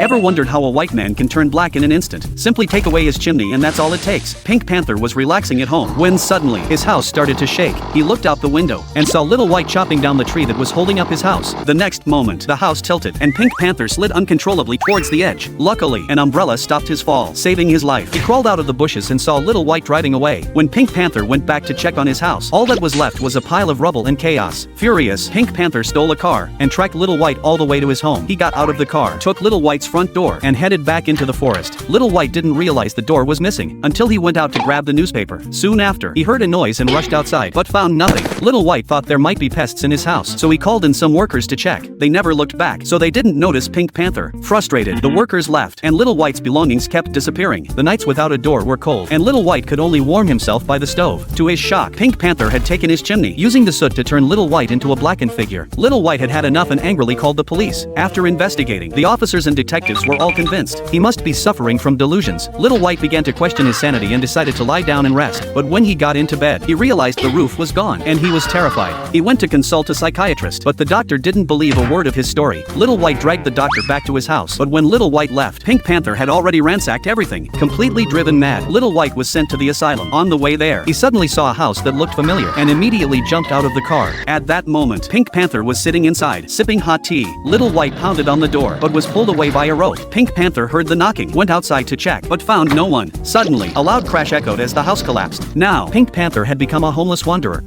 Ever wondered how a white man can turn black in an instant? Simply take away his chimney and that's all it takes. Pink Panther was relaxing at home when suddenly his house started to shake. He looked out the window and saw Little White chopping down the tree that was holding up his house. The next moment, the house tilted and Pink Panther slid uncontrollably towards the edge. Luckily, an umbrella stopped his fall, saving his life. He crawled out of the bushes and saw Little White driving away. When Pink Panther went back to check on his house, all that was left was a pile of rubble and chaos. Furious, Pink Panther stole a car and tracked Little White all the way to his home. He got out of the car, took Little White's front door, and headed back into the forest. Little White didn't realize the door was missing until he went out to grab the newspaper. Soon after, he heard a noise and rushed outside, but found nothing. Little White thought there might be pests in his house, so he called in some workers to check. They never looked back, so they didn't notice Pink Panther. Frustrated, the workers left, and Little White's belongings kept disappearing. The nights without a door were cold, and Little White could only warm himself by the stove. To his shock, Pink Panther had taken his chimney, using the soot to turn Little White into a blackened figure. Little White had had enough and angrily called the police. After investigating, the officers and detectives were all convinced he must be suffering from delusions. Little White began to question his sanity and decided to lie down and rest, but when he got into bed, he realized the roof was gone, and he was terrified. He went to consult a psychiatrist, but the doctor didn't believe a word of his story. Little White dragged the doctor back to his house, but when Little White left, Pink Panther had already ransacked everything. Completely driven mad, Little White was sent to the asylum. On the way there, he suddenly saw a house that looked familiar, and immediately jumped out of the car. At that moment, Pink Panther was sitting inside, sipping hot tea. Little White pounded on the door, but was pulled away by a rope. Pink Panther heard the knocking, went outside to check, but found no one. Suddenly, a loud crash echoed as the house collapsed. Now, Pink Panther had become a homeless wanderer.